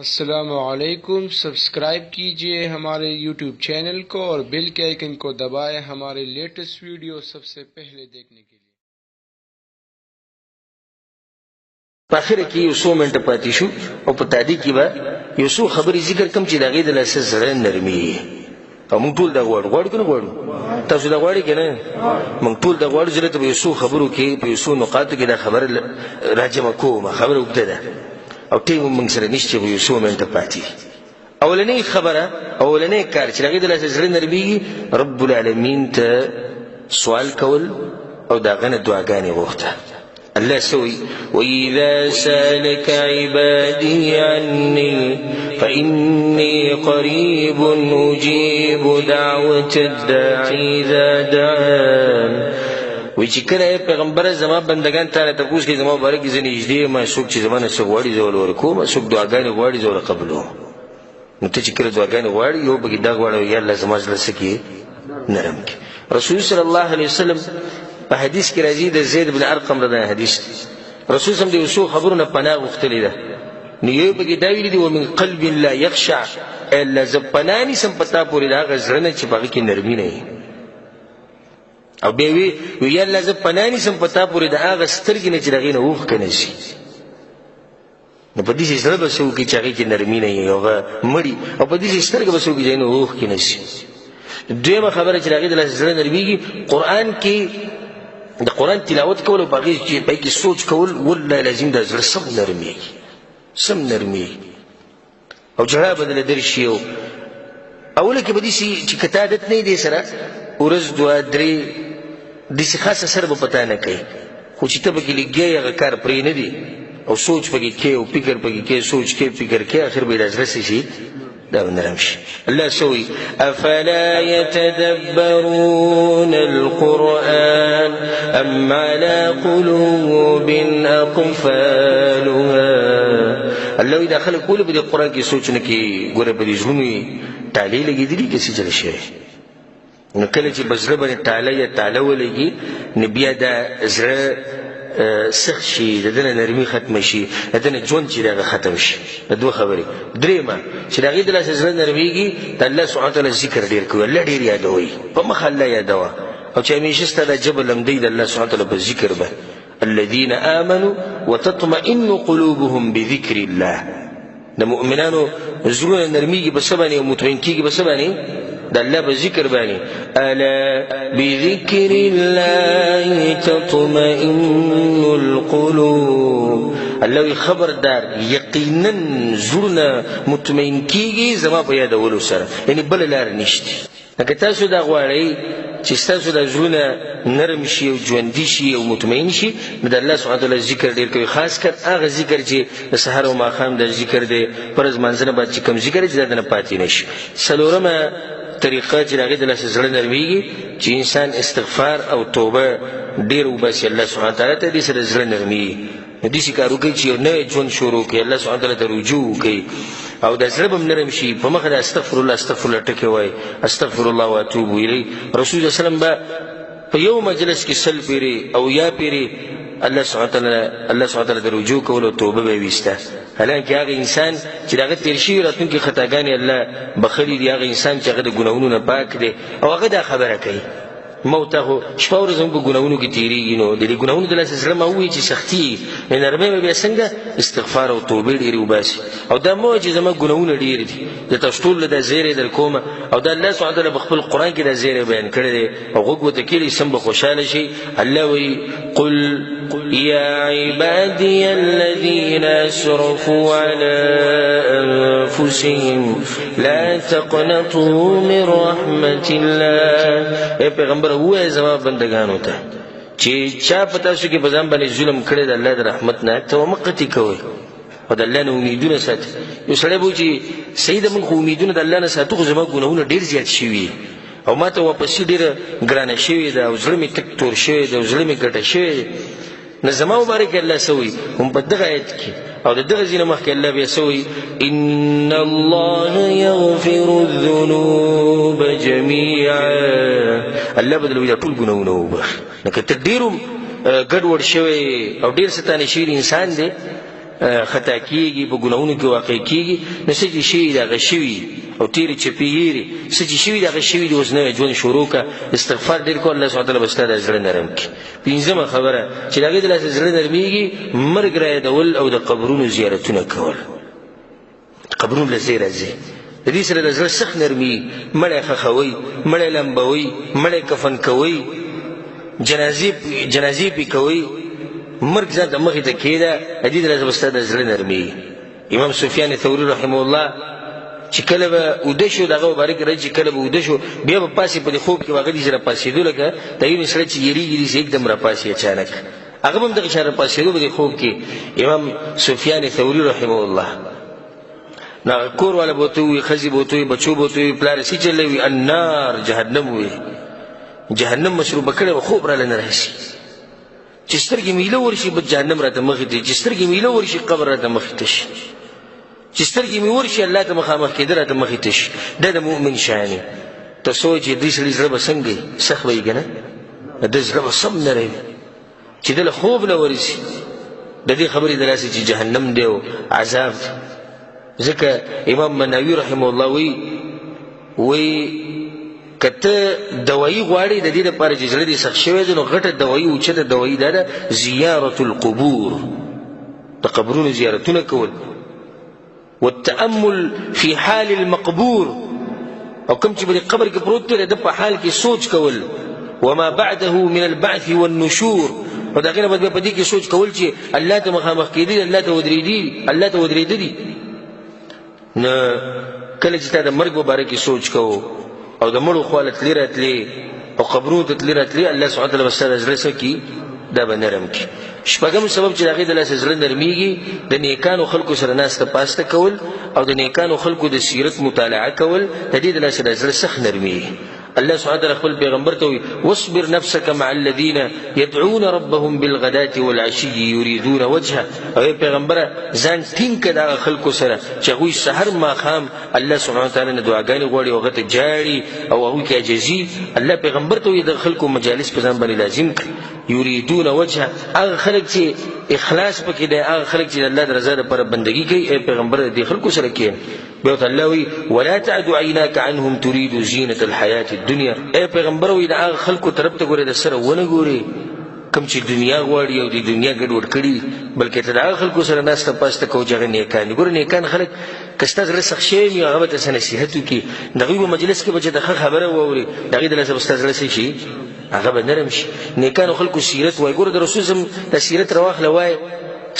अस्सलाम वालेकुम। सब्सक्राइब कीजिए हमारे यूट्यूब चैनल को और बेल के आइकन को दबाएं हमारे लेटेस्ट वीडियो सबसे पहले देखने के लिए। په اخر کې یو څو منټه پاتې شو او په تادی کې به یو څو خبرې ذکر کوم چې د هغې د لاسه زړه نرمي او موږ ټول دا غواړو که نه غواړو؟ تاسو دا غواړئ که نه؟ موږ ټول دا غواړو چې دلته په یو څو خبرو کې په یو څو نقاطو کې دا خبره راجمع کوم. خبره اوږده ده او ټیم هم موږ سره نشته، یو څو منټه پاتې. اولنۍ خبره، اولنۍ کار چې د هغې د لاسه زړه نرمېږي، رب العالمین ته سوال کول او د هغه نه دعاګانې غوښته. الله سوي وإذا سألك عبادي عني فإني قريب أجيب دعوة الداعي إذا دعان. وی چې کله پیغمبر زما بندگان تعالی تپوس کې زما مبارک زه نږدې ما څوک چې زما نه څه غواړي زه ول ورکوم، څوک دعاګانې غواړي زه ول قبلوم. نو ته چې کله دعاګانې غواړي یو پکې دا غواړه یا الله زما زړه څه کړي نرم کړي. رسول صلی الله علیه وسلم په حدیث کې راځي د زید بن ارقم رضی حدیث رسول صلی الله علیه وسلم د پناه غوښتلې ده. نو یو پکې دا ویلي دي ومن قلب لا یخشع الا ز پناه نیسم پتا پورې دا هغه زړه نه چې په هغې کې نرمي نه وي. او بیا وی یا الله زه پناه نیسم پتا پورې د هغه سترګې نه چې د هغې نه اوښکه نه شي. نو په داسې زړه به څه وکړي چې هغې کې نرمي نه وي، هغه مړي، او په داسې سترګه به څه وکړي چې هغې نه اوښکې نه شي. دویمه خبره چې د هغې د لاسه زړه نرمېږي، قرآن کې د قرآن تلاوت کول او په هغې کې سوچ کول، والله لازم د زړه سم نرمېږي، سم نرمېږي او جړا به دله درشي. اوله کې به داسې چې که ته عادت نه یې دې سره ورځ دوه درې داسې خاص اثر به پتا نه کوي، خو چې ته پکې لګیا یې هغه کار پرې نه دی او سوچ پکې کوې او فکر پکې کوې، سوچ کوې فکر کوې، اخر به یې دا زړه څه شي دا به نرم شي. الله سوي افلا يتدبرون القرآن ام على قلوب اقفالها. الله وی دا خلک ولې په دې قرآن کې سوچ نه کوي؟ ګوره په دې زړونو یې ټالۍ لګېدلي که څه چل شوی. نو کله چې په زړه باندې ټاله یا تاله ولګي نو بیا دا زړه سخت شي، د ده نه نرمي ختمه شي، د ده نه ژوند چې د هغه ختم شي. د دوه خبرې. درېیمه چې د هغې د لاسه زړه نرمېږي، د الله سبحانه وتعالی ذکر ډېر کوي، الله ډېر یادوئ، په مخه الله یادوه، او چې همیشه ستا دا جبه لمدی د الله سبحانه وتعالی په ذکر به. الذین آمنوا وتطمئن قلوبهم بذکر الله. د مؤمنانو زړونه نرمېږي په څه باندې او مطمئن کېږي په څه باندې؟ د الله په ذکر باندې. الا بذکر الله تطمئن القلوب. الله خبردار یقینا زړونه مطمئن کېږي زما په یادولو سره، یعنی بله لار نشته. لکه تاسو دا غواړئ چې ستاسو دا زړونه نرم شي او ژوندي شي او مطمئن شي، نو د الله سبحانه وتعالی ذکر ډېر کوي، خاص کر هغه ذکر چې د سحر او ماښام د ذکر دی، فرض مانځنه باید چې کوم ذکر چې دا نه پاتې نه شي. څلورمه طریقه چې د هغې د لاسه زړه نرمېږي چې انسان استغفار او توبه ډېر وباسي الله سبحانه وتعالی ته، دې سره زړه نرمېږي. نو داسې کار وکړئ چې یو نوی ژوند شروع کړئ، الله سبحانه وتعالی ته رجوع وکړئ او دا زړه به هم نرم شي. په مخه د استغفر الله استغفر الله ټکې وایي، استغفر الله واتوب الیه. رسول الله وسلم به په یو مجلس کې 100 پیرې او یا پیرې الله سبحانه وتعالی ته رجوع کول او توبه به یې ویسته. حالانکه هغه انسان چې د هغه تېر شوي راتلونکي خطاګانې الله بخلي دي، هغه انسان چې هغه د ګناهونو نه پاک دی او هغه دا خبره کوي موته خو شپه ورځ هم په ګناهونو کې تېرېږي. نو د دې ګناهونو د لاسه زړه ما ووایي چې سختي نرمۍ به بیا څنګه استغفار او توبې ډېرې وباسي. او دا مه وایي چې زما ګناهونه ډېر دي، د تاسو ټول له دا زیری در کومه، او دا الله سبحانه وتعالی په خپل قرآن کې دا زیری بیان کړی دی او غوږ ورته کېږي سم به خوشحاله شي. الله وایي قل يا عبادي الذين اسرفوا على انفسهم لا تقنطوا من رحمة الله. اے پیغمبر ووایه زما بندگانو ته چې چا په تاسو کې په ځان باندې ظلم کړی د الله د رحمت نه، ته مه قطع کوئ او د الله نه امیدونه ساتئ. یو سړی به وایي چې صحیح ده موږ خو امیدونه د الله نه ساتو، خو زما ګناهونه ډېر زیات شوي او ما ته واپسي ډېره ګرانه شوې ده او زړه مې تک تور شوی ده او زړه مې ګټه شوی ده. نو زما مبارک الله سوي هم په دغه آیت کې او د دغه ځینې مخکې الله بیا سوي ان الله یغفر الذنوب جمیعا. الله به دلوي دا ټول ګناهونه وبخي. لکه ته ډېر ګډوډ شوی او ډېر ستانه شوي انسان دی، خطا کیږي په ګناهونو کې واقع کیږي نو څه چې شي دغه شوي او تیرې چپېږي څه چې شوي دغه شوي دي اوس نوی ژوند شروع کړه استغفار ډېر کړه الله سبحانه تعالی به ستا د زړه نرم کړي. پنځمه خبره چې د هغې د لاسه زړه نرمېږي مرګ رایادول او د قبرونو زیارتونه کول. قبرونو له ځای راځي د دې سره د زړه سخت نرمېږي. مړی ښخوئ مړی لمبوئ مړی کفن کوئ جنازې پې کوئ مرګ ځان ته مخې ته کېده د دې د لاسه به ستا د زړه نرمېږي. امام سفیان ثوري رحمه الله چې کله به اوده شو دغه مبارک راځي چې کله به اوده شو بیا به پاسې په دې خوب کې هغه دې سره پاسېدو لکه د یو سړی چې یېرېږي داسې یکدم راپاسي اچانک هغه به هم دغه شان راپاسېدو په دې خوب کې. امام سفیان ثوري رحمه الله نو هغه کور والا به ورته ووایي ښځې به ورته ووایي بچو به ورته ووایي پلاره څه چلی وي النار جهنم ووایي جهنم مشروبه کړی به خوب راله نه راشي چې سترګې میله ورشي به جهنم راته مخې ته چې سترګې میله ورشي قبر راته مخې ته شي چې سترګې مې ورشي الله ته مخامخ کېده راته مخې ته شي. دا د مؤمن شانې ته سوچ چې دې سړي زړه به څنګه وي سخت به وي که نه د زړه به سم نری وي چې دله خوب نه ورځي د دې خبرې د لاسه چې جهنم دی او عذاب دی. ځکه امام مناوي رحمه الله وی که ته دوایي غواړې د دې دپاره چې زړه دې سخت شوی دی نو غټه دوایي اوچته دوایي دا ده زیارة القبور د قبرونو زیارتونه کول والتأمل في حال المقبور او کوم چې په قبر کې پروت دی د په حال کې سوچ کول وما بعده من البعث والنشور او دا غینه په دې کې سوچ کول چې الله ته مخامخ کېدی الله ته ودرېدلی نو کله چې تا د مرګ مبارکې سوچ کوو او د مړو خواله تلې راتلې او قبرونو ته تلې راتلې الله سبحانه تعالی به ستا د زړه څه کړي دا به نرم کړي. شپږم سبب چې د هغې د لاسه زړه نرمېږي د نیکانو خلکو سره ناسته پاسته کول او د نیکانو خلکو د سیرت مطالعه کول د دې د لاسه د زړه سخت نرمېږي. الله سبحانه وتعالى خپل پیغمبر ته وي واصبر نفسك مع الذين يدعون ربهم بالغداة والعشي يريدون وجهه. او پیغمبر ځان ټینګ کړه د خلکو سره چې هغوی سحر ماښام الله سبحانه وتعالى نه دعاګانې غواړي او هغه ته جاړي او هغوی کې عاجزي. الله پیغمبر ته وي د خلکو مجالس په ځان باندې لازم کړي. يريدون وجهه هغه خلک چې اخلاص پکې دی هغه خلک چې د الله د رضا لپاره بندګي کوي. ای پیغمبر دې خلکو سره کښېنه. بیا ورته الله وي ولا تعد عیناک عنهم تريد زینة الحیاة الدنیا. ای پیغمبر وي د هغه خلکو طرف ته ګورې د سره ونه ګورې کوم چې دنیا غواړي او د دنیا ګډوډ کړي بلکې ته د هغه خلکو سره ناسته پاسته کوو چې هغه نیکان دي. ګوره نیکان خلک که ستا زړه سخت شوی وي هغه به ته څه نصیحت وکړي د هغوی په مجلس کې به چې د ښه خبره واورې د هغې د لاسه به ستا زړه څه شي هغه به نرم شي. نیکانو خلکو سیرت وایي ګوره د رسول صم د سیرت راواخله وایي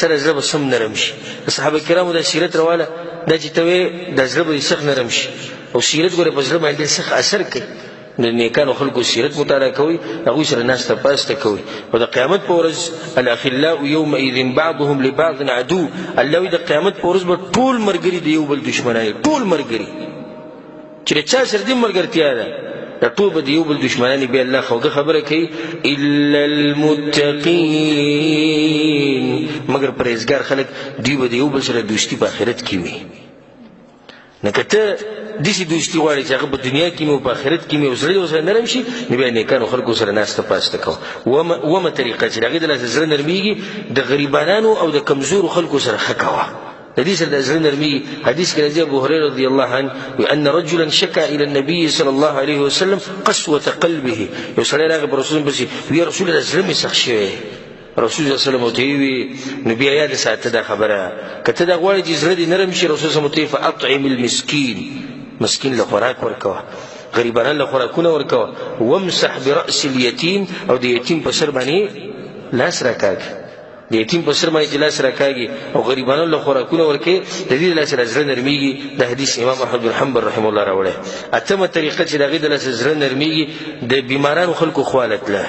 سره زړه به سم نرم شي. د صحابه کرامو د سیرت راواله دا چې ته وایې د زړه به دې سخت نرم شي او سیرت ګوره په زړه باندې سخت اثر کوي. د نیکانو خلکو سیرت مطالعه کوئ هغوی سره ناسته پاسته کوئ. او د قیامت په ورځ الاخلاء یومئذ بعضهم لبعض عدو. الله وایي د قیامت په ورځ به ټول ملګري د یو بل دشمنان ټول ملګري چې د چا سره دې ملګرتیا ده دا ټول به د یو بل دشمنان بیا الله خوږه خبره کوي الا المتقین مگر پرهیزګار خلک دوی به د یو بل سره دوستي په آخرت کې وي. نه که ته داسې دوستي غواړې چې هغه په دنیا کې مې او په آخرت کې مې او زړه دې ورسره نرم شي نو بیا نیکانو خلکو سره ناسته پاسته کوه. اومه طریقه چې د هغې د لاسه زړه نرمېږي د غریبانانو او د کمزورو خلکو سره ښه کوه. د دې سره د زړه نرمېږي. حدیث کې راځي ابو هريره رضی الله عنه ان رجلا شکا الى النبي صلى الله عليه وسلم قسوة قلبه. یو سړی راغی په رسول الله پسې وی رسول الله زړه مې سخت شوی. رسول الله صلی الله علیه وسلم ورته وی نو بیا یاد ساته دا خبره که ته دا غواړې چې زړه دې نرم شي رسول الله ورته فاطعم المسکین مسکین له خوراک ورکوه غریبانان له خوراکونه ورکوه وامسح برأس اليتیم او د یتیم په سر باندې لاس راکاږي د یتیم په سر باندې چې لاس راکاږي او غریبانان له خوراکونه ورکوي د دې د لاسه زړه نرمېږي. د حدیث امام احمد بن حنبل رحمه الله راوړی. اتمه طریقه چې د هغې د لاسه زړه نرمېږي د بیمارانو خلکو خواله تله.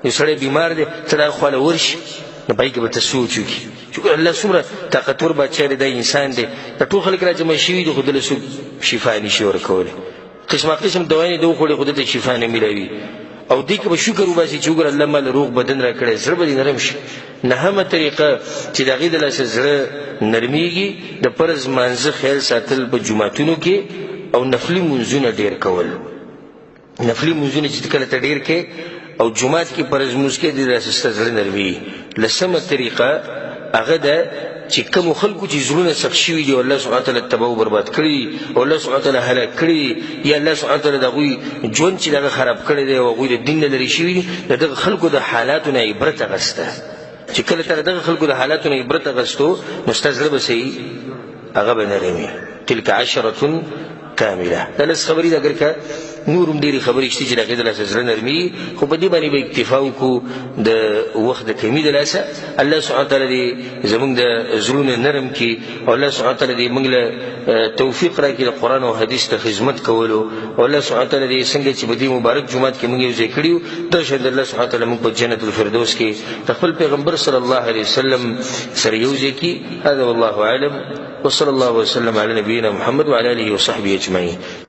یو سړی بیمار دی ته د هغه خواله ورشي نو په هغې کې به ته سوچ وکړي چې الله څومره طاقتور بادشاه دی دا انسان دی د ټول خلک را جمع شوي دي خو دله څوک شفا نشي ورکولی قسمه قسم دوایانې ده وخوړې خو دته شفا نه میلاوي او دې کې به شکر وباسي چې وګوره الله ماله روغ بدن را کړی زړه به دې نرم شي. نهمه طریقه چې د هغې د لاسه زړه نرمېږي د فرض مانځه خیال ساتل په جوماتونو کې او نفلي مونځونه ډېر کول. نفلي مونځونه چې کله ته ډېر کې او جمعات کې فرض مونځ کې د لاسه زړه نرمېږي. لسمه طریقه هغه ده چې کوم خلکو چې زړونه سخت شوي دي الله سبحانه وتعالی تباہ او برباد کړي او الله سبحانه وتعالی هلاک کړي یا الله سبحانه وتعالی دغوی ژوند چې دغه خراب کړی دی او هغوی د دین نه لرې شوي دي دغه خلکو د حالاتو نه عبرت اخیسته چې کله ته دغه خلکو د حالاتو نه عبرت اخیستو نو ستا زړه به صحیح هغه به نرم وي تلک عشرة کامله دا لس خبرې ده اگر که نور هم ډېرې خبرې شته چې د هغې د لاسه زړه نرمي خو په دې باندې به اکتفا وکړو د وخت د کمي د لاسه الله سبحانه وتعالی دې زموږ د زړونه نرم کړي او الله سبحانه وتعالی دې موږ له توفیق راکړي د قرآن او حدیث ته خدمت کولو او الله سبحانه وتعالی دې څنګه چې په دې مبارک جومات کې موږ یو ځای کړي یو دغه شان الله سبحانه وتعالی موږ په جنت الفردوس کې د خپل پیغمبر صلی الله علیه وسلم سره یو ځای کړي. هذا والله اعلم وصلى الله وسلم على نبينا محمد وعلى اله وصحبه اجمعين.